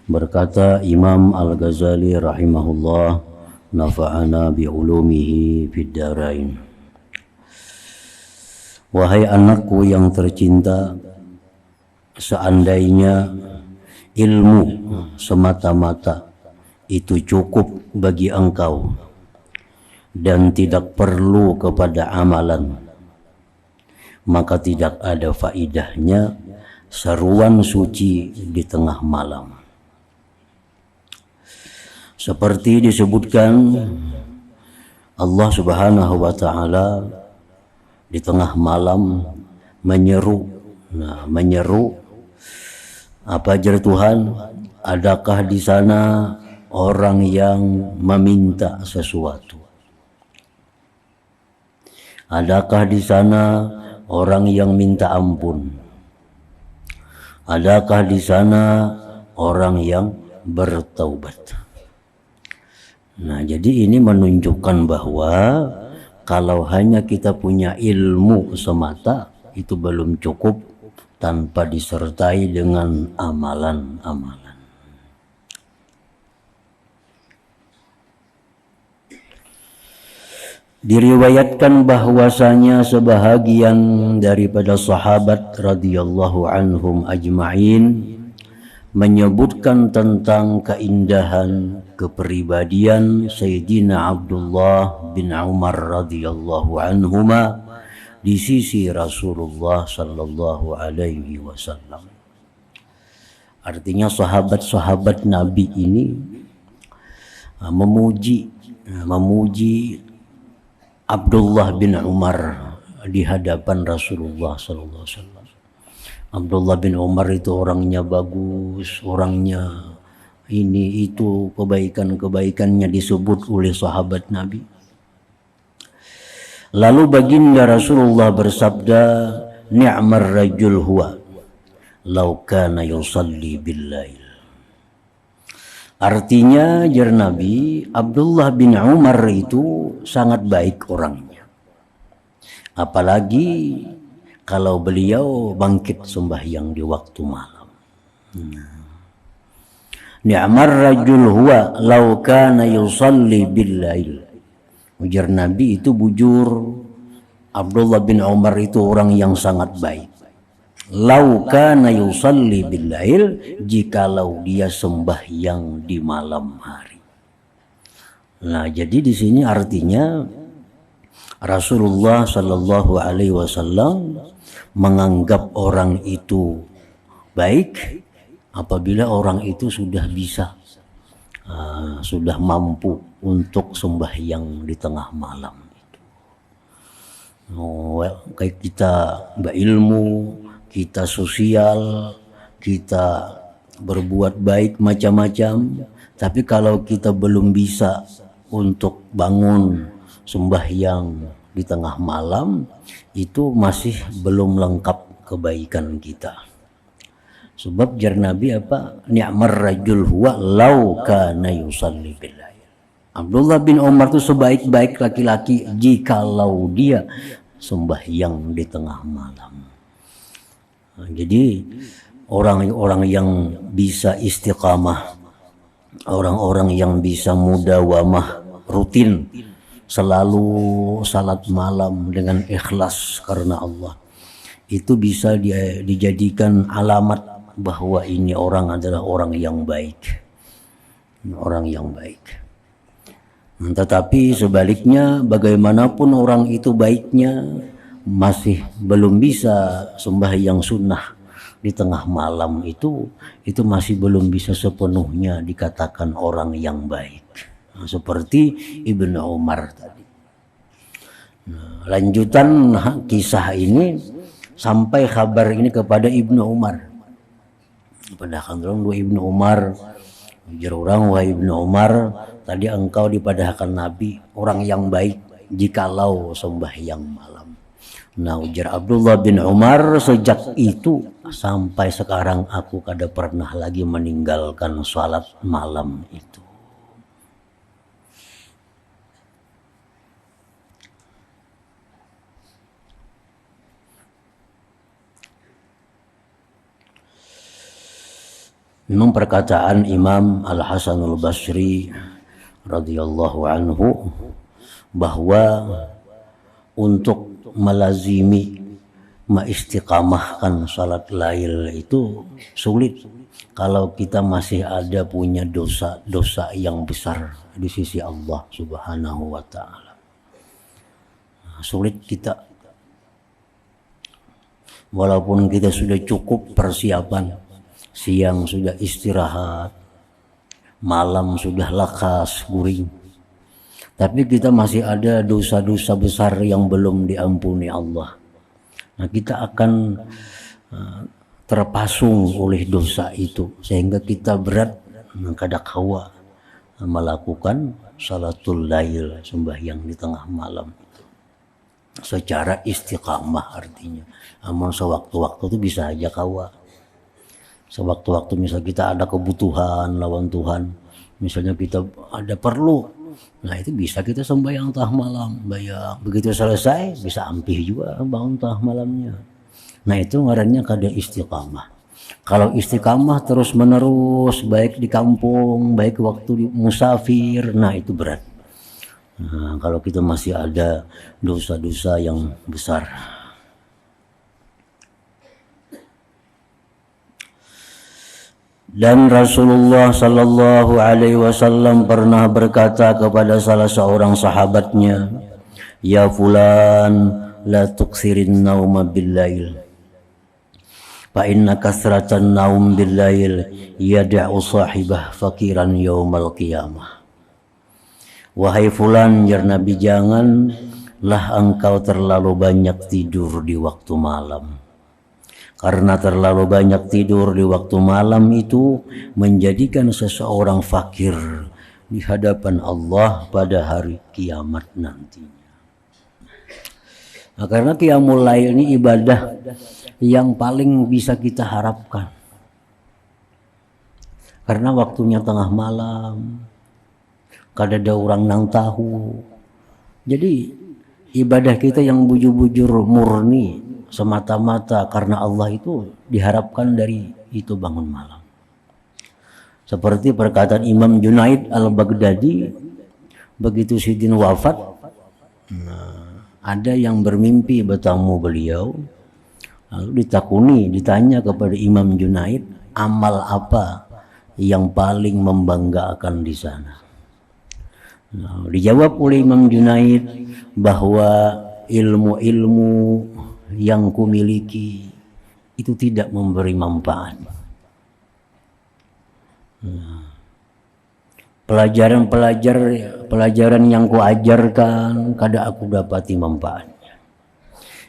Berkata Imam Al-Ghazali rahimahullah, nafa'ana bi'ulumihi fid dharain. Wahai anakku yang tercinta, seandainya ilmu semata-mata itu cukup bagi engkau dan tidak perlu kepada amalan, maka tidak ada faidahnya seruan suci di tengah malam. Seperti disebutkan, Allah Subhanahu wa taala di tengah malam menyeru. Menyeru apa ajar Tuhan? Adakah di sana orang yang meminta sesuatu? Adakah di sana orang yang minta ampun? Adakah di sana orang yang bertaubat? Nah, jadi ini menunjukkan bahwa kalau hanya kita punya ilmu semata itu belum cukup tanpa disertai dengan amalan-amalan. Diriwayatkan bahwasanya sebahagian daripada sahabat radhiyallahu anhum ajma'in menyebutkan tentang keindahan kepribadian Sayyidina Abdullah bin Umar radhiyallahu anhuma di sisi Rasulullah sallallahu alaihi wasallam. Artinya sahabat-sahabat Nabi ini memuji Abdullah bin Umar di hadapan Rasulullah sallallahu alaihi wasallam. Abdullah bin Umar itu orangnya bagus, orangnya ini itu, kebaikan-kebaikannya disebut oleh sahabat Nabi. Lalu baginda Rasulullah bersabda, ni'mar rajul huwa law kana yusalli bil-lail. Artinya jar Nabi, Abdullah bin Umar itu sangat baik orangnya. Apalagi kalau beliau bangkit sembahyang di waktu malam. Ni'mar rajul huwa law kana yusalli bil-lail. Ujar Nabi itu bujur, Abdullah bin Umar itu orang yang sangat baik. Lau kana yusalli bil-lail, jikalau dia sembahyang di malam hari. Nah, jadi di sini artinya Rasulullah sallallahu alaihi wasallam menganggap orang itu baik apabila orang itu sudah bisa, sudah mampu untuk sembahyang di tengah malam itu. Kayak kita berilmu, kita sosial, kita berbuat baik macam-macam, tapi kalau kita belum bisa untuk bangun sembahyang di tengah malam, itu masih belum lengkap kebaikan kita. Sebab jar Nabi apa? Ni'mar rajul huwa law kana yusalli bil-lail. Abdullah bin Umar itu sebaik-baik laki-laki jikalau dia sembahyang di tengah malam. Nah, jadi orang-orang yang bisa istiqamah, orang-orang yang bisa mudawamah rutin selalu salat malam dengan ikhlas karena Allah, itu bisa dijadikan alamat bahwa ini orang adalah orang yang baik, orang yang baik. Tetapi sebaliknya, bagaimanapun orang itu baiknya, masih belum bisa sembahyang sunnah di tengah malam itu masih belum bisa sepenuhnya dikatakan orang yang baik. Nah, seperti Ibnu Umar tadi. Nah, lanjutan kisah ini sampai kabar ini kepada Ibnu Umar. Padahal dua Ibnu Umar, ujar orang, wahai Ibnu Umar, tadi engkau dipadahkan Nabi orang yang baik jikalau sembahyang malam. Nah, ujar Abdullah bin Umar, sejak itu sampai sekarang aku kada pernah lagi meninggalkan salat malam itu. Memang perkataan Imam Al-Hasanul Basri radhiyallahu anhu bahwa untuk melazimi mengistiqamahkan salat lail itu sulit kalau kita masih ada punya dosa-dosa yang besar di sisi Allah Subhanahu wa taala. Sulit kita, walaupun kita sudah cukup persiapan, siang sudah istirahat, malam sudah lakas guring, tapi kita masih ada dosa-dosa besar yang belum diampuni Allah. Nah, kita akan terpasung oleh dosa itu sehingga kita berat kadang hawa melakukan salatul lail, sembahyang di tengah malam itu secara istiqamah. Artinya amal sewaktu-waktu itu bisa aja kawa. Sewaktu-waktu misal kita ada kebutuhan lawan Tuhan, misalnya kita ada perlu, nah itu bisa kita sembahyang tengah malam, bayang. Begitu selesai bisa ampih juga bangun tengah malamnya. Nah itu ngarannya kada istiqamah. Kalau istiqamah terus menerus, baik di kampung, baik waktu di musafir, nah itu berat. Nah, kalau kita masih ada dosa-dosa yang besar. Dan Rasulullah sallallahu alaihi wasallam pernah berkata kepada salah seorang sahabatnya, "Ya fulan, la tuksirin nauma bil-lail. Fa inna kasratan naum bil-lail yad'u sahibah fakiran yaumal qiyamah." Wahai fulan, jar Nabi, janganlah engkau terlalu banyak tidur di waktu malam. Karena terlalu banyak tidur di waktu malam itu menjadikan seseorang fakir di hadapan Allah pada hari kiamat nantinya. Nah, karena qiyamul lail ini ibadah yang paling bisa kita harapkan. Karena waktunya tengah malam, kada ada orang nang tahu. Jadi ibadah kita yang bujur-bujur murni semata-mata karena Allah itu diharapkan dari itu bangun malam. Seperti perkataan Imam Junaid Al-Baghdadi, begitu Sidin wafat, ada yang bermimpi bertemu beliau, lalu ditanya kepada Imam Junaid, amal apa yang paling membanggakan di sana? Nah, dijawab oleh Imam Junaid bahwa ilmu-ilmu yang kumiliki itu tidak memberi manfaat. Nah, pelajaran yang kuajarkan kada aku dapati manfaatnya.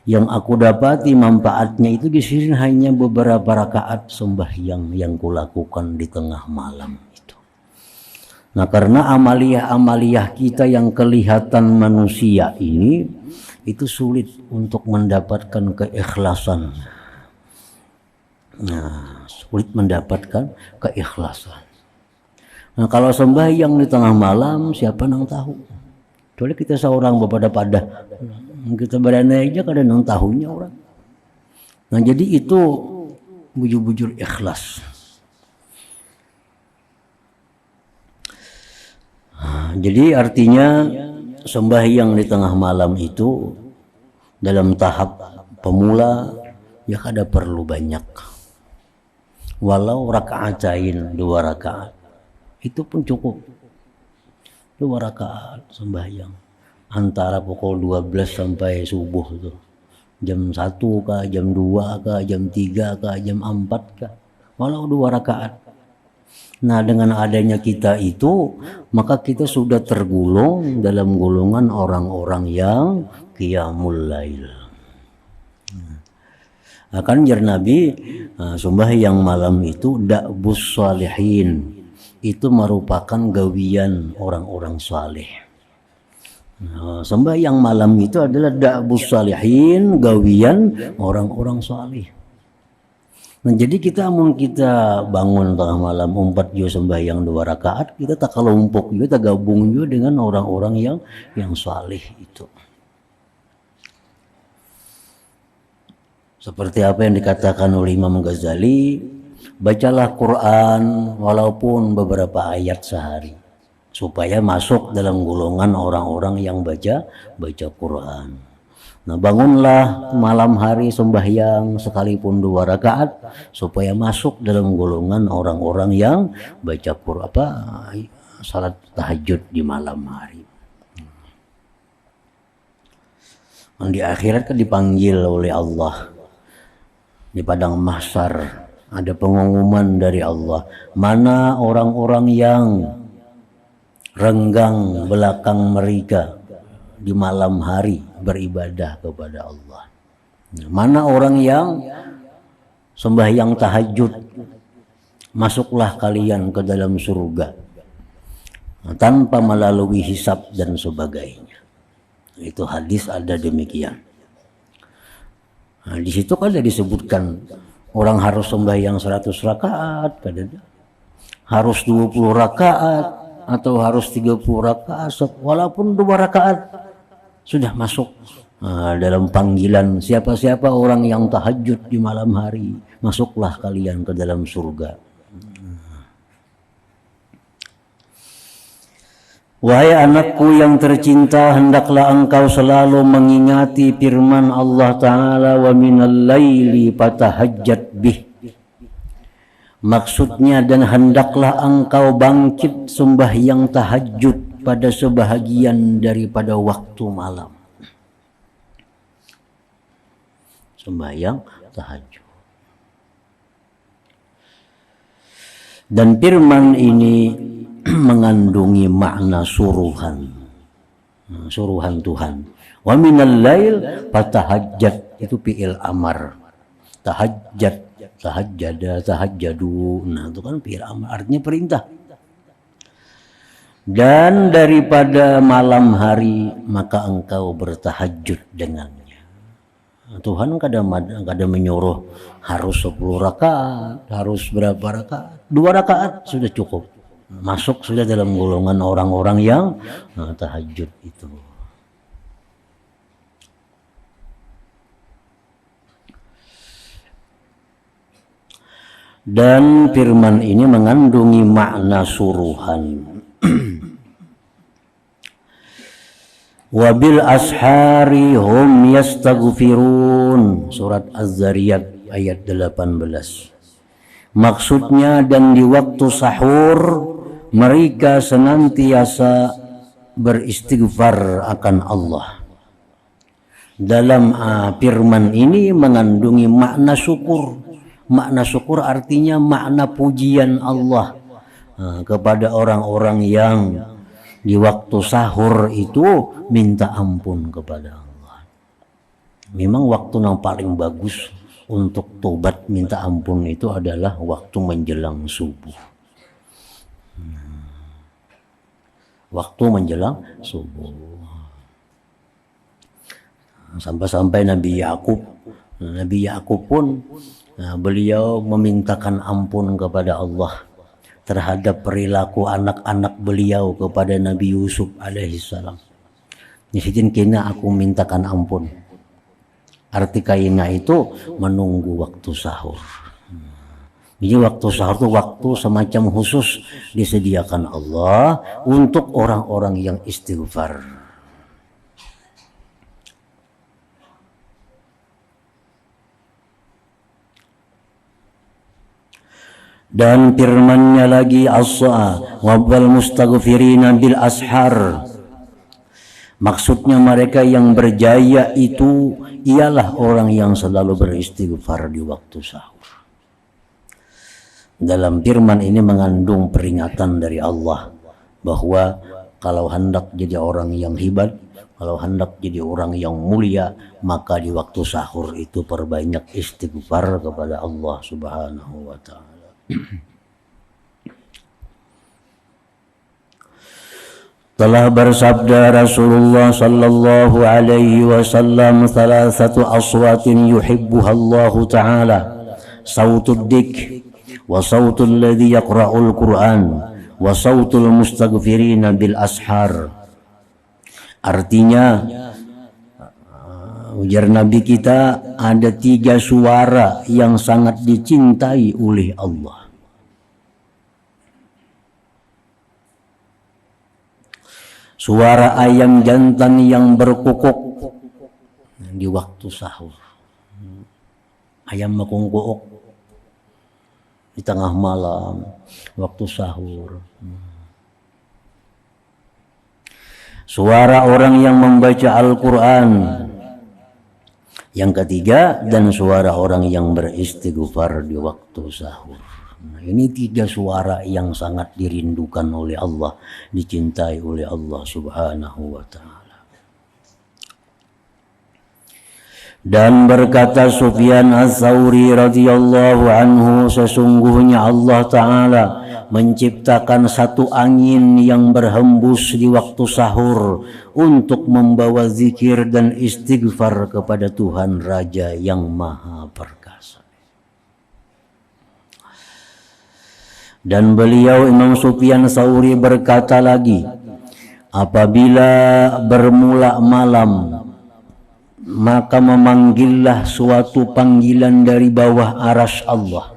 Yang aku dapati manfaatnya itu di sini hanya beberapa rakaat sembahyang yang kulakukan di tengah malam itu. Nah, karena amaliyah kita yang kelihatan manusia ini itu sulit untuk mendapatkan keikhlasan. Nah, sulit mendapatkan keikhlasan. Nah, kalau sembahyang di tengah malam, siapa nang tahu? Soalnya kita seorang pada kita berani aja kada nang tahunya orang. Nah, jadi itu bujur-bujur ikhlas. Nah, jadi artinya sembahyang di tengah malam itu dalam tahap pemula ya kada perlu banyak. Walau rakaatain 2 rakaat itu pun cukup. 2 rakaat sembahyang antara pukul 12 sampai subuh itu. Jam 1 kah, jam 2 kah, jam 3 kah, jam 4 kah. Walau 2 rakaat. Nah, dengan adanya kita itu, maka kita sudah tergolong dalam golongan orang-orang yang qiyamul lail. Akan jar Nabi, sembahyang malam itu da'bus shalihin. Itu merupakan gawian orang-orang saleh. Nah, sembahyang malam itu adalah da'bus shalihin, gawian orang-orang saleh. Nah, jadi kita bangun tengah malam umpat juga sembahyang 2 rakaat, kita tak kelompok juga, tak gabung juga dengan orang-orang yang saleh itu. Seperti apa yang dikatakan oleh Imam Ghazali, bacalah Quran walaupun beberapa ayat sehari, supaya masuk dalam golongan orang-orang yang baca Quran. Nah, bangunlah malam hari sembahyang sekalipun 2 rakaat supaya masuk dalam golongan orang-orang yang baca Quran, salat tahajud di malam hari. Di akhirat kan dipanggil oleh Allah di padang mahsyar, ada pengumuman dari Allah, mana orang-orang yang renggang belakang mereka di malam hari beribadah kepada Allah. Mana orang yang sembahyang tahajud, masuklah kalian ke dalam surga tanpa melalui hisab dan sebagainya. Itu hadis ada demikian. Nah, di situ kan ada disebutkan orang harus sembahyang 100 rakaat, harus 20 rakaat atau harus 30 rakaat, walaupun 2 rakaat sudah masuk dalam panggilan siapa-siapa orang yang tahajud di malam hari, masuklah kalian ke dalam surga. Wahai anakku yang tercinta, hendaklah engkau selalu mengingati firman Allah Ta'ala, wa minal laili fatahajjat bih. Maksudnya, dan hendaklah engkau bangkit sembahyang tahajud pada sebahagian daripada waktu malam. Sembahyang tahajud. Dan firman ini mengandungi makna suruhan Tuhan. Wa minal lail fatahajjat, itu fi'il amar. Tahajjat, tahajjada, tahajjadu, nah itu kan fi'il amar, artinya perintah. Dan daripada malam hari maka engkau bertahajud dengannya. Tuhan kadang menyuruh harus 10 rakaat, harus berapa rakaat, 2 rakaat sudah cukup, masuk sudah dalam golongan orang-orang yang tahajud itu. Dan firman ini mengandungi makna suruhan. Wabil ashari hum yastaghfirun, surat Az-Zariyat ayat 18. Maksudnya, dan di waktu sahur mereka senantiasa beristighfar akan Allah. Dalam firman ini mengandungi makna syukur. Makna syukur artinya makna pujian Allah kepada orang-orang yang di waktu sahur itu minta ampun kepada Allah. Memang waktu yang paling bagus untuk tobat minta ampun itu adalah waktu menjelang subuh. Waktu menjelang subuh. Sampai-sampai Nabi Yakub pun beliau memintakan ampun kepada Allah terhadap perilaku anak-anak beliau kepada Nabi Yusuf alaihissalam. Nyisitin kina aku mintakan ampun. Arti kaina itu menunggu waktu sahur. Jadi waktu sahur itu waktu semacam khusus disediakan Allah untuk orang-orang yang istighfar. Dan firman-Nya lagi, as-sa'a wal mustaghfirina bil ashar. Maksudnya mereka yang berjaya itu ialah orang yang selalu beristighfar di waktu sahur. Dalam firman ini mengandung peringatan dari Allah bahwa kalau hendak jadi orang yang hebat, kalau hendak jadi orang yang mulia, maka di waktu sahur itu perbanyak istighfar kepada Allah Subhanahu wa ta'ala. Telah bersabda Rasulullah sallallahu alaihi wasallam, thalathatu aswatin yuhibbuha Allah ta'ala, sautud dik, wa sautul ladzi yaqra'ul Qur'an, wa sautul mustaghfirina bil ashar. Artinya Ujar Nabi kita, ada 3 suara yang sangat dicintai oleh Allah. Suara ayam jantan yang berkukuk di waktu sahur. Ayam mekungkuk di tengah malam waktu sahur. Suara orang yang membaca Al-Quran. Yang ketiga, dan suara orang yang beristighfar di waktu sahur. Nah, ini 3 suara yang sangat dirindukan oleh Allah, dicintai oleh Allah Subhanahu wa ta'ala. Dan berkata Sufyan Ats-Tsauri radhiyallahu anhu, sesungguhnya Allah Ta'ala menciptakan satu angin yang berhembus di waktu sahur untuk membawa zikir dan istighfar kepada Tuhan Raja yang Maha Perkasa. Dan beliau Imam Sufyan Ats-Tsauri berkata lagi, apabila bermula malam, maka memanggillah suatu panggilan dari bawah arasy Allah.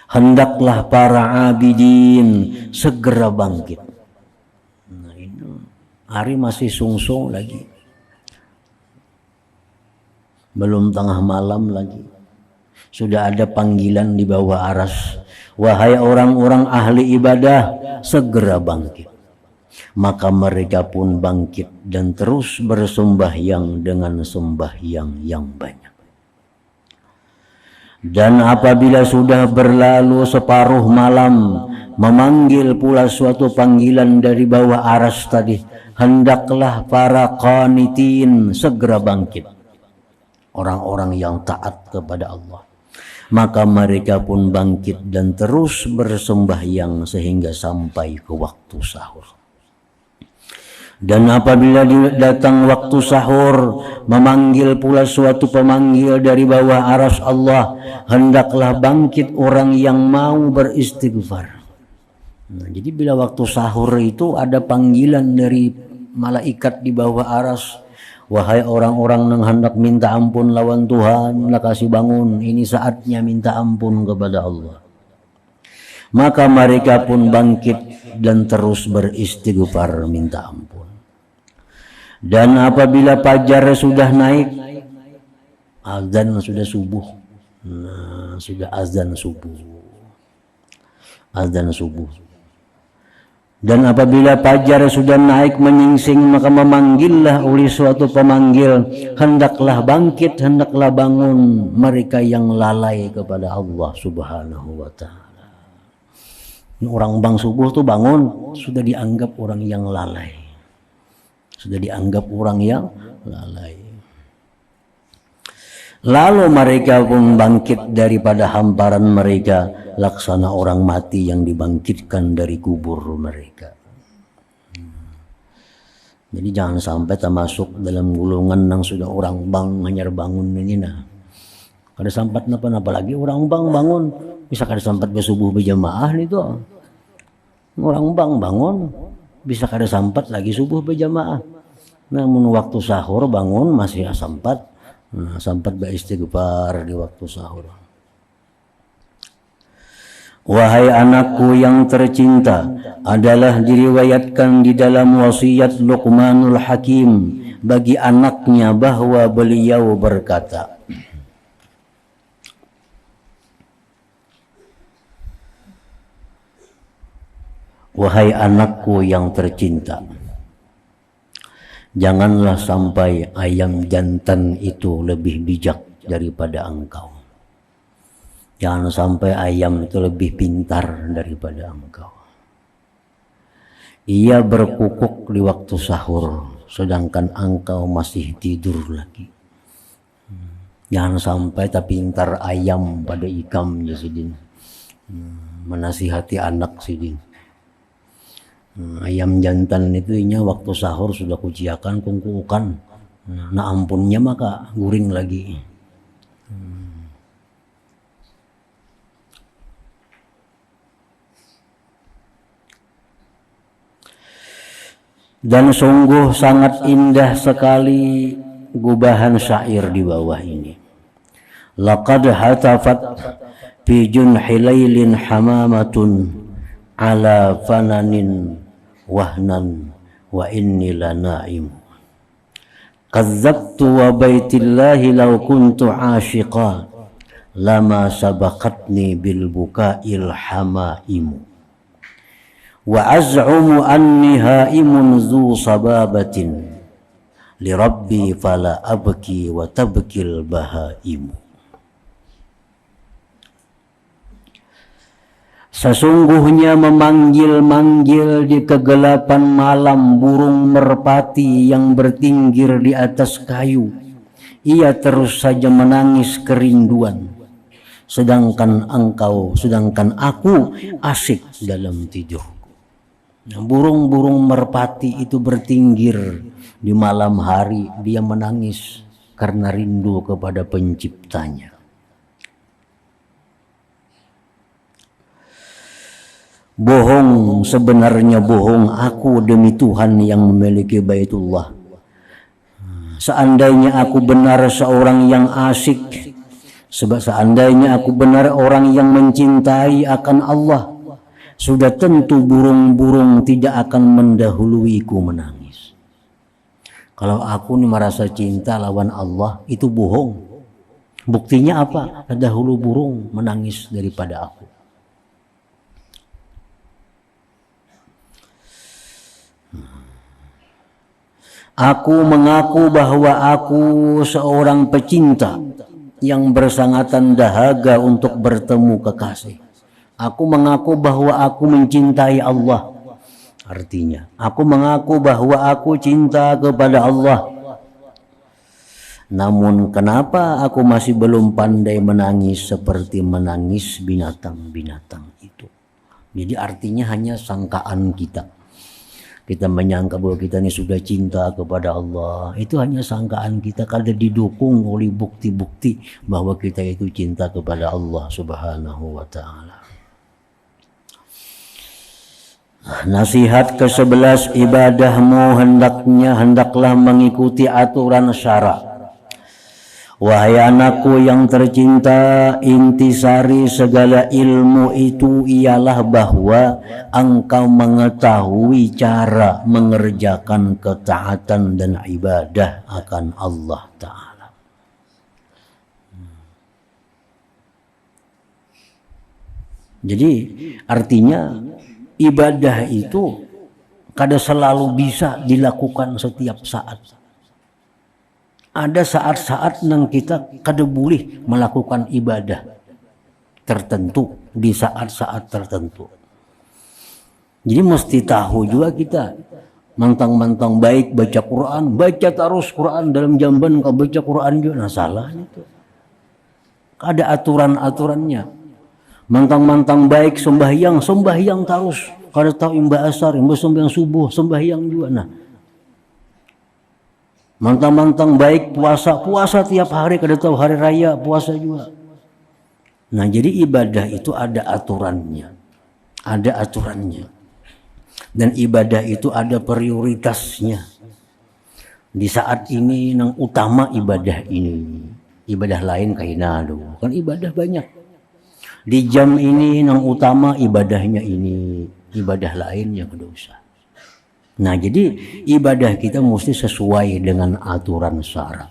Hendaklah para abidin segera bangkit. Nah, ini hari masih sungsung lagi, belum tengah malam lagi, sudah ada panggilan di bawah arasy. Wahai orang-orang ahli ibadah, segera bangkit. Maka mereka pun bangkit dan terus bersembahyang dengan sembahyang yang banyak. Dan apabila sudah berlalu separuh malam, memanggil pula suatu panggilan dari bawah arasy tadi, hendaklah para qanitin segera bangkit, orang-orang yang taat kepada Allah. Maka mereka pun bangkit dan terus bersembahyang sehingga sampai ke waktu sahur. Dan apabila datang waktu sahur, memanggil pula suatu pemanggil dari bawah arasy Allah, hendaklah bangkit orang yang mau beristighfar. Nah, jadi bila waktu sahur itu ada panggilan dari malaikat di bawah arasy, wahai orang-orang yang hendak minta ampun lawan Tuhan, lah kasih bangun, ini saatnya minta ampun kepada Allah. Maka mereka pun bangkit dan terus beristighfar minta ampun. Dan apabila fajar sudah naik, azan sudah subuh. Nah, sudah azan subuh. Azan subuh. Dan apabila fajar sudah naik menyingsing, maka memanggillah oleh suatu pemanggil, hendaklah bangkit, hendaklah bangun mereka yang lalai kepada Allah Subhanahu wa ta'ala. Orang bang subuh tuh bangun, sudah dianggap orang yang lalai. Sudah dianggap orang yang lalai. Lalu mereka pun bangkit daripada hamparan mereka, laksana orang mati yang dibangkitkan dari kubur mereka. Jadi jangan sampai termasuk dalam golongan yang sudah orang bang hanyar bangun ini nah. Kada sampat napa apalagi orang bang bangun, bisa kada sampat bersubuh berjamaah itu. Orang bang bangun, bisa kada sampat lagi subuh berjamaah. Namun waktu sahur bangun masih sampat, sampat beristighfar di waktu sahur. Wahai anakku yang tercinta, adalah diriwayatkan di dalam wasiat Luqmanul Hakim bagi anaknya bahwa beliau berkata, wahai anakku yang tercinta, janganlah sampai ayam jantan itu lebih bijak daripada engkau. Jangan sampai ayam itu lebih pintar daripada engkau. Ia berkukuk di waktu sahur, sedangkan engkau masih tidur lagi. Jangan sampai tak pintar ayam pada ikamnya sidin. Menasihati anak sidin. Ayam jantan itu inya waktu sahur sudah kuciakan kungkukan. Nah ampunnya maka guring lagi. Dan sungguh sangat indah sekali gubahan syair di bawah ini. Laqad hatafat fi junhi lailin hamamatun ala fananin wahnan wa inni lana'im. Kazzabtu wa baitillahi law kuntu ashiqa lama sabaqatni bil bukail hamaimu. Wa az'umu anni haimun zu sababatin li rabbi fala abki wa tabkil bahaimu. Sesungguhnya memanggil-manggil di kegelapan malam burung merpati yang bertinggir di atas kayu. Ia terus saja menangis kerinduan. Sedangkan aku asyik dalam tidurku. Nah, burung-burung merpati itu bertinggir di malam hari. Dia menangis karena rindu kepada penciptanya. Bohong, sebenarnya bohong aku demi Tuhan yang memiliki Baitullah. Seandainya aku benar seorang yang asyik, seandainya aku benar orang yang mencintai akan Allah, sudah tentu burung-burung tidak akan mendahuluiku menangis. Kalau aku merasa cinta lawan Allah, itu bohong. Buktinya apa? Dahulu burung menangis daripada aku. Aku mengaku bahwa aku seorang pecinta yang bersangatan dahaga untuk bertemu kekasih. Aku mengaku bahwa aku mencintai Allah. Artinya, aku mengaku bahwa aku cinta kepada Allah. Namun kenapa aku masih belum pandai menangis seperti menangis binatang-binatang itu? Jadi artinya hanya sangkaan kita. Kita menyangka bahwa kita ini sudah cinta kepada Allah. Itu hanya sangkaan kita kalau didukung oleh bukti-bukti bahwa kita itu cinta kepada Allah Subhanahu wa ta'ala. Nasihat ke-11, ibadahmu hendaklah mengikuti aturan syara. Wahai anakku yang tercinta, intisari segala ilmu itu ialah bahwa engkau mengetahui cara mengerjakan ketaatan dan ibadah akan Allah Ta'ala. Jadi artinya ibadah itu kada selalu bisa dilakukan setiap saat. Ada saat-saat yang kita kada boleh melakukan ibadah tertentu di saat-saat tertentu. Jadi mesti tahu juga kita mantang-mantang baik baca Quran, baca terus Quran dalam jamban kau baca Quran juga, nah salah itu. Ada aturan-aturannya. Mantang-mantang baik sembahyang terus. Kada tahu imbah asar, imbah sembahyang subuh, sembahyang juga nah. Mantang-mantang baik puasa tiap hari, kada tahu hari raya puasa juga. Nah, jadi ibadah itu ada aturannya. Dan ibadah itu ada prioritasnya. Di saat ini yang utama ibadah ini. Ibadah lain kaina do. Kan ibadah banyak. Di jam ini yang utama ibadahnya ini, ibadah lainnya kada usah. Nah, jadi ibadah kita mesti sesuai dengan aturan syara.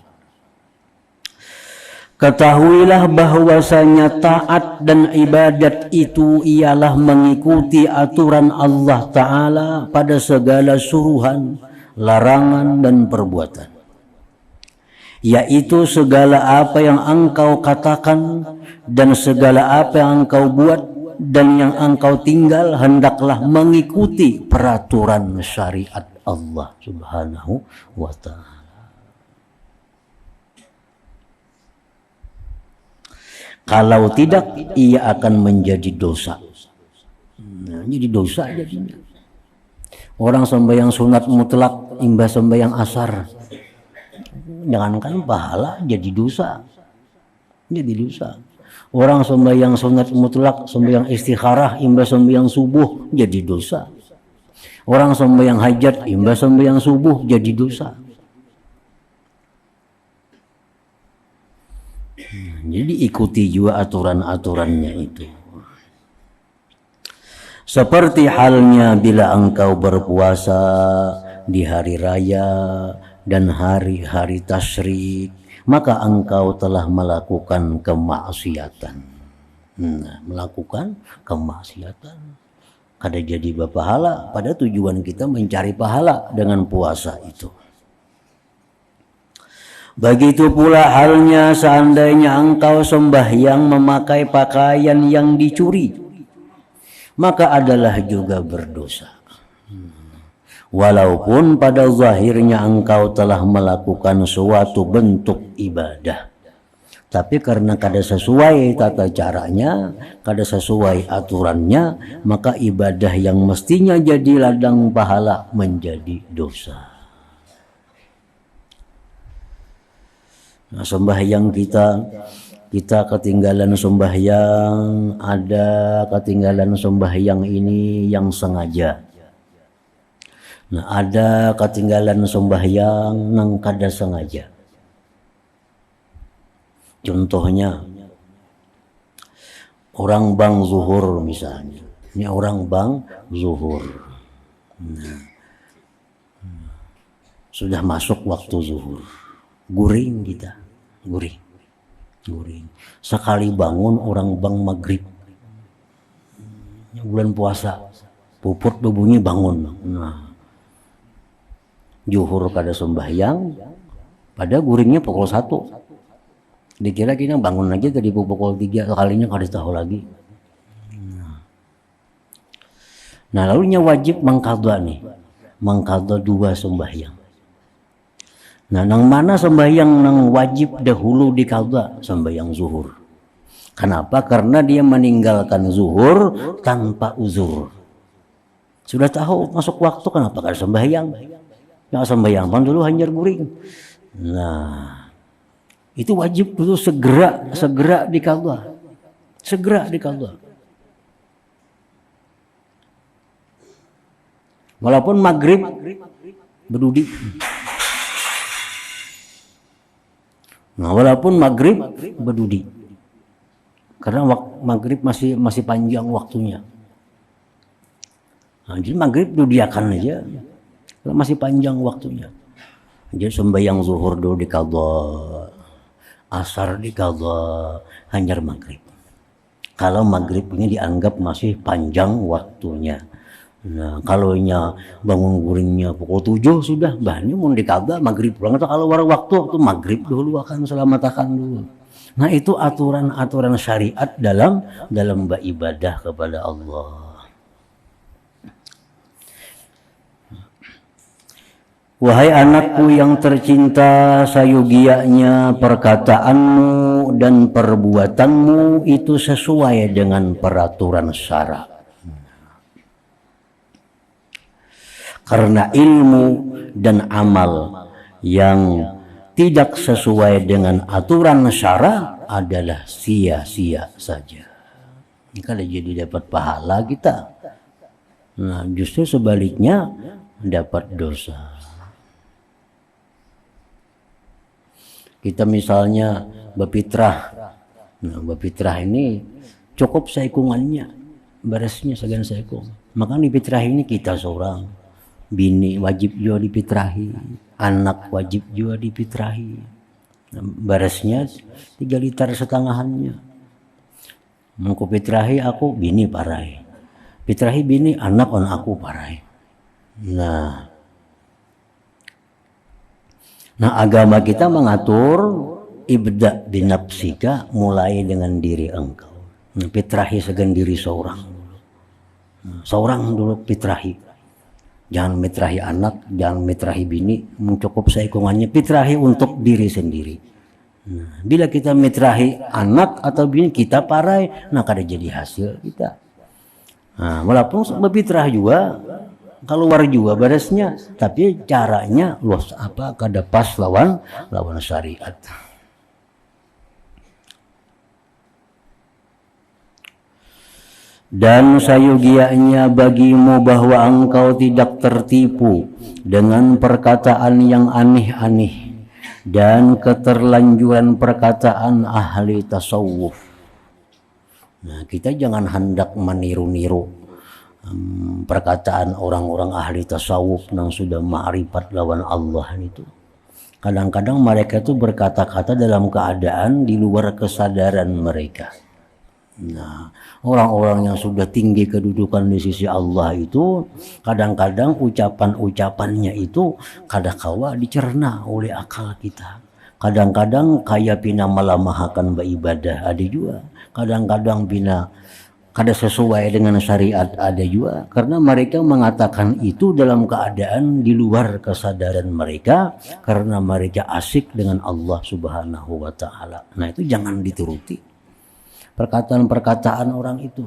Ketahuilah bahwasanya taat dan ibadat itu ialah mengikuti aturan Allah Ta'ala pada segala suruhan, larangan dan perbuatan. Yaitu segala apa yang engkau katakan dan segala apa yang engkau buat dan yang engkau tinggal hendaklah mengikuti peraturan syariat Allah Subhanahu wa ta'ala. Kalau tidak, ia akan menjadi dosa. Nah, jadi dosa jadinya. Orang sembahyang sunat mutlak, imbas sembahyang asar. Jangankan pahala, jadi dosa. Orang sembahyang sunat mutlak, sembahyang istikharah, imbas sembahyang subuh, jadi dosa. Orang sembahyang hajat, imbas sembahyang subuh, jadi dosa. Jadi ikuti juga aturan-aturannya itu. Seperti halnya bila engkau berpuasa di hari raya dan hari-hari tasyrik, maka engkau telah melakukan kemaksiatan. Melakukan kemaksiatan. Kada jadi berpahala, pada tujuan kita mencari pahala dengan puasa itu. Begitu pula halnya seandainya engkau sembahyang memakai pakaian yang dicuri, maka adalah juga berdosa. Walaupun pada zahirnya engkau telah melakukan suatu bentuk ibadah, tapi karena kada sesuai tata caranya, kada sesuai aturannya, maka ibadah yang mestinya jadi ladang pahala menjadi dosa. Nah, sembahyang kita ketinggalan sembahyang, ada ketinggalan sembahyang ini yang sengaja. Nah, ada ketinggalan sembahyang nang kada sengaja. Contohnya orang bang zuhur misalnya. Ini orang bang zuhur. Nah, sudah masuk waktu zuhur. Guring kita, guring. Sekali bangun orang bang maghrib. Bulan puasa, puput berbunyi bangun. Nah, zuhur kada sembahyang, pada guringnya pukul 1. Dikira kita bangun aja tadi pukul 3, kalinya kada tahu lagi. Nah, lalunya wajib mengqadha nih, mengqadha 2 sembahyang. Nah, nang mana sembahyang nang wajib dahulu diqadha? Sembahyang zuhur. Kenapa? Karena dia meninggalkan zuhur tanpa uzur. Sudah tahu masuk waktu, kenapa kada sembahyang? Yang sembahyang pan dulu hanyar guring. Nah, itu wajib dulu segera diqadha. Segera diqadha. Walaupun maghrib berdudi. Nah, walaupun maghrib berdudi. Karena maghrib masih panjang waktunya. Nah, jadi maghrib dudiakan aja. Masih panjang waktunya. Jadi sembahyang zuhur dulu diqadha, asar diqadha, hanyar maghrib. Kalau maghrib ini dianggap masih panjang waktunya. Nah, kalau bangun guringnya pukul 7 sudah, bahannya mau diqadha maghrib pulang. Atau kalau waktu maghrib dulu akan selamatkan dulu. Nah, itu aturan-aturan syariat dalam beribadah kepada Allah. Wahai anakku yang tercinta, sayugianya perkataanmu dan perbuatanmu itu sesuai dengan peraturan syara. Karena ilmu dan amal yang tidak sesuai dengan aturan syara adalah sia-sia saja. Ini kalau jadi dapat pahala kita. Nah, justru sebaliknya dapat dosa. Kita misalnya berfitrah. Nah, berfitrah ini cukup saikungannya, beresnya segan saikung. Maka di fitrah ini kita seorang. Bini wajib juga difitrahi, anak wajib juga difitrahi. Beresnya 3 liter setengahannya. Mengku fitrahi aku, bini parai. Fitrahi bini, anak on aku parai. Nah, agama kita mengatur ibda binafsika, mulai dengan diri engkau. Fitrahi segan diri seorang. Seorang dulu fitrahi. Jangan mitrahi anak, jangan mitrahi bini, mencukup saikungannya, fitrahi untuk diri sendiri. Nah, bila kita mitrahi anak atau bini, kita parai, nah kada jadi hasil kita. Nah, walaupun berfitrah juga, keluar juga beresnya, tapi caranya kada pas lawan syariat. Dan sayugianya bagimu bahwa engkau tidak tertipu dengan perkataan yang aneh-aneh dan keterlanjuran perkataan ahli tasawuf. Nah, kita jangan hendak meniru-niru perkataan orang-orang ahli tasawuf yang sudah ma'rifat lawan Allah itu. Kadang-kadang mereka itu berkata-kata dalam keadaan di luar kesadaran mereka. Nah, orang-orang yang sudah tinggi kedudukan di sisi Allah itu kadang-kadang ucapan-ucapannya itu kadangkala dicerna oleh akal kita. Kadang-kadang kaya pina melamahkan beribadah ada juga. Kadang-kadang pina kada sesuai dengan syariat ada juga, karena mereka mengatakan itu dalam keadaan di luar kesadaran mereka karena mereka asik dengan Allah Subhanahu wa taala. Nah, itu jangan dituruti perkataan-perkataan orang itu.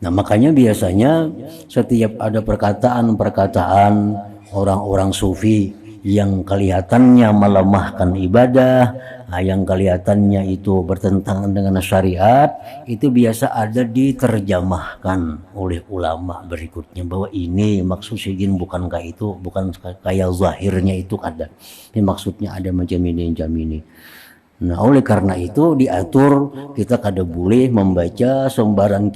Nah, makanya biasanya setiap ada perkataan-perkataan orang-orang sufi yang kelihatannya melemahkan ibadah, yang kelihatannya itu bertentangan dengan syariat, itu biasa ada diterjemahkan oleh ulama berikutnya bahwa ini maksud sidin bukan kayak itu, bukan kayak zahirnya itu ada. Ini maksudnya ada macam ini. Nah, oleh karena itu diatur kita kada boleh membaca sembarang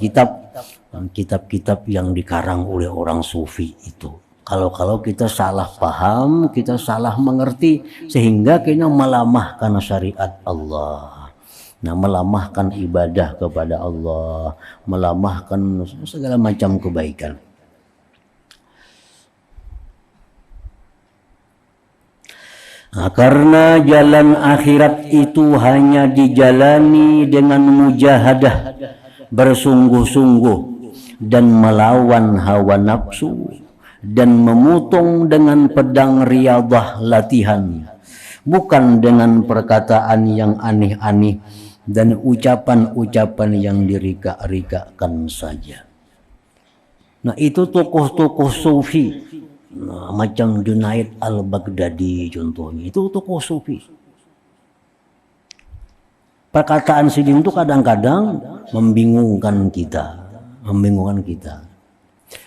kitab-kitab yang dikarang oleh orang sufi itu. Kalau kita salah paham, kita salah mengerti sehingga kita melamahkan syariat Allah. Nah, melamahkan ibadah kepada Allah, melamahkan segala macam kebaikan. Nah, karena jalan akhirat itu hanya dijalani dengan mujahadah, bersungguh-sungguh dan melawan hawa nafsu, dan memotong dengan pedang riyadah latihan, bukan dengan perkataan yang aneh-aneh dan ucapan-ucapan yang dirika-rikakan saja. Nah, itu tokoh-tokoh sufi, nah, macam Junaid al-Baghdadi contohnya, itu tokoh sufi. Perkataan sidin itu kadang-kadang membingungkan kita.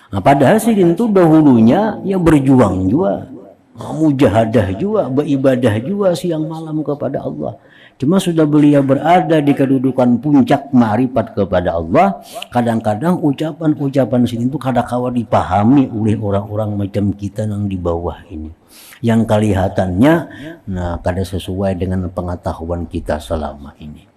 Nah, padahal sidin itu dahulunya ya berjuang juga, mujahadah juga, beribadah juga siang malam kepada Allah. Cuma sudah beliau berada di kedudukan puncak ma'rifat kepada Allah, kadang-kadang ucapan-ucapan sidin itu kadang-kadang dipahami oleh orang-orang macam kita yang di bawah ini, yang kelihatannya kada sesuai dengan pengetahuan kita selama ini.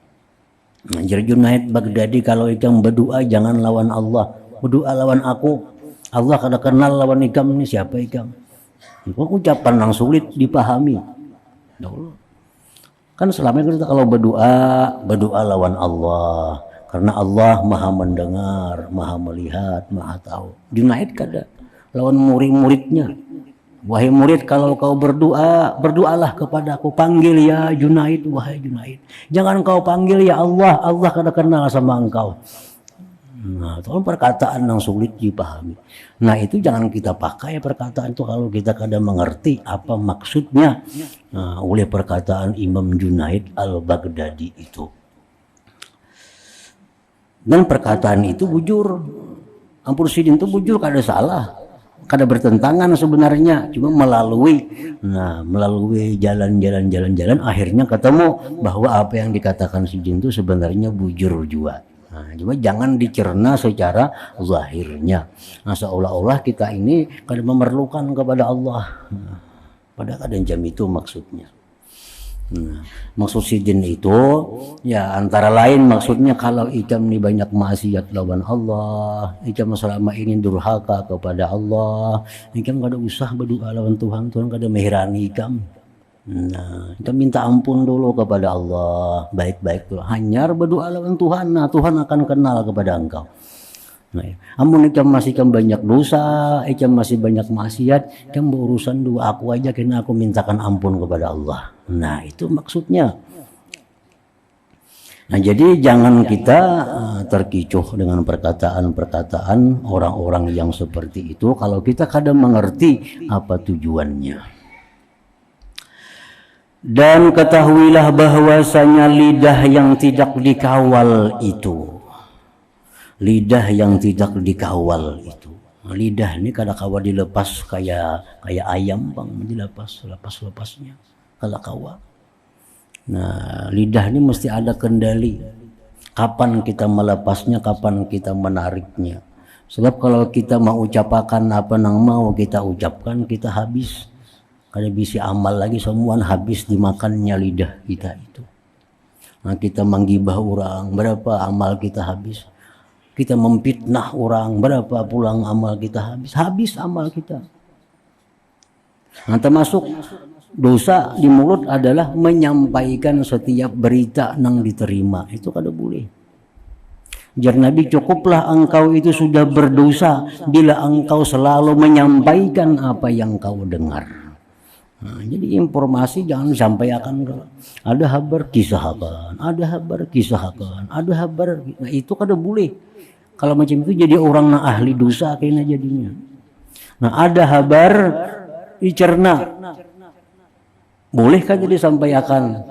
Nah, jadi Junaid Baghdadi kalau ikam berdoa jangan lawan Allah, berdoa lawan aku. Allah kada kenal lawan ikam ini siapa ikam. Itu ucapan yang sulit dipahami. Kan selama ini kita kalau berdoa lawan Allah, karena Allah maha mendengar, maha melihat, maha tahu. Junaid kada lawan murid-muridnya. Wahai murid, kalau kau berdoa, berdoalah kepadaku, panggil ya Junaid, wahai Junaid. Jangan kau panggil ya Allah, Allah kada kenal sama engkau. Nah, itu kan perkataan yang sulit dipahami. Nah, itu jangan kita pakai perkataan itu kalau kita kadang mengerti apa maksudnya oleh perkataan Imam Junaid al-Baghdadi itu. Dan perkataan itu bujur. Ampun sidin itu bujur, kada salah, kada bertentangan sebenarnya, cuma melalui jalan-jalan akhirnya ketemu bahwa apa yang dikatakan sidin itu sebenarnya bujur juga. Nah, cuma jangan dicerna secara zahirnya. Nah, seolah-olah kita ini kadang memerlukan kepada Allah. Nah, pada kadang jam itu maksudnya. Nah, maksud sidin itu ya antara lain maksudnya kalau ikam ini banyak maksiat lawan Allah, ikam selama ini durhaka kepada Allah, ikam kada usah berdoa lawan Tuhan, Tuhan kada meherani ikam. Nah, kita minta ampun dulu kepada Allah, baik-baik dulu. Hanyar berdoa lawan Tuhan, nah Tuhan akan kenal kepada engkau. Nah, amun ikam masih banyak dosa, ikam masih banyak maksiat, ikam berurusan dua aku aja, kena aku mintakan ampun kepada Allah. Nah, itu maksudnya. Nah, jadi jangan kita terkecoh dengan perkataan-perkataan orang-orang yang seperti itu kalau kita kadang mengerti apa tujuannya. Dan ketahuilah bahwasanya lidah yang tidak dikawal itu, lidah yang tidak dikawal itu, Lidah ini kadakawa dilepas kayak ayam bang, lepasnya kadakawa. Nah, lidah ini mesti ada kendali. Kapan kita melepasnya, kapan kita menariknya. Sebab kalau kita mau ucapkan apa yang mau kita ucapkan, kita habis. Kada bisa amal lagi, semua habis dimakannya lidah kita itu. Nah, kita menggibah orang, berapa amal kita habis. Kita memfitnah orang, berapa pulang amal kita habis. Habis amal kita. Nah, termasuk dosa di mulut adalah menyampaikan setiap berita yang diterima. Itu kada boleh. Jar Nabi, cukuplah engkau itu sudah berdosa bila engkau selalu menyampaikan apa yang kau dengar. Nah, jadi informasi jangan disampaikan. Ada kabar kisahkan, ada kabar kisahkan, ada kabar. Nah, itu kada boleh. Kalau macam itu jadi orang yang ahli dosa kayaknya jadinya. Nah, ada kabar dicerna. Bolehkah jadi sampaikan?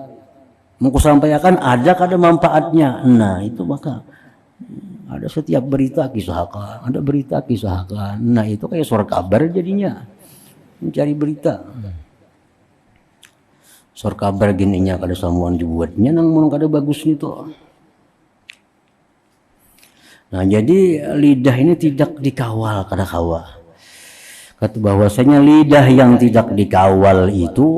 Mau sampaikan ada kada manfaatnya. Nah, itu maka ada setiap berita kisahkan, ada berita kisahkan. Nah, itu kayak suara kabar jadinya. Mencari berita. Suara kabar gininya kada samuan dibuatnya nang mun kada bagus itu. Nah, jadi lidah ini tidak dikawal kada kawa. Kata bahwasanya lidah yang tidak dikawal itu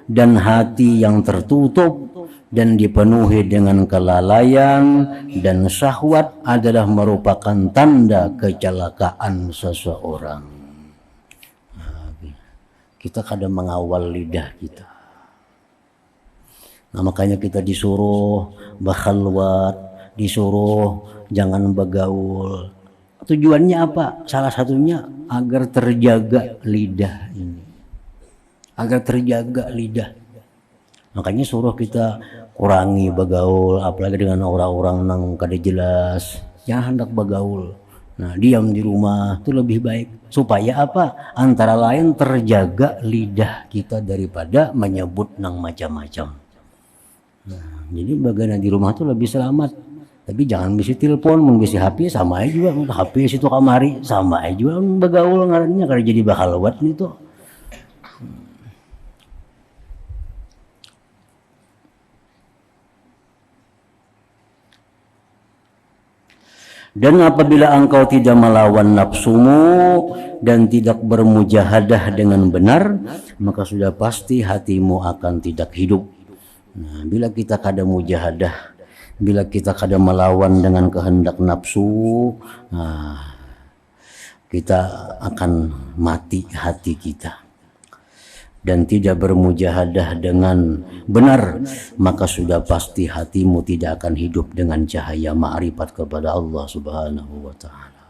dan hati yang tertutup dan dipenuhi dengan kelalaian dan syahwat adalah merupakan tanda kecelakaan seseorang. Nah, kita kadang mengawal lidah kita. Nah, makanya kita disuruh bakhalwat, disuruh jangan bergaul. Tujuannya apa? Salah satunya agar terjaga lidah ini. Agar terjaga lidah. Makanya suruh kita kurangi bergaul, apalagi dengan orang-orang yang kada jelas. Jangan hendak bergaul. Nah, diam di rumah itu lebih baik. Supaya apa? Antara lain terjaga lidah kita daripada menyebut nang macam-macam. Nah, jadi bagian di rumah itu lebih selamat. Tapi jangan bisa telepon, mun bisa HP sama aja juga. HP situ kamari sama aja juga bergaul ngarannya kada jadi bakhalwat itu. Dan apabila engkau tidak melawan nafsumu dan tidak bermujahadah dengan benar, maka sudah pasti hatimu akan tidak hidup. Nah, bila kita kada mujahadah, bila kita kada melawan dengan kehendak nafsu, nah, kita akan mati hati kita. Dan tidak bermujahadah dengan benar, maka sudah pasti hatimu tidak akan hidup dengan cahaya ma'rifat kepada Allah Subhanahu wa ta'ala.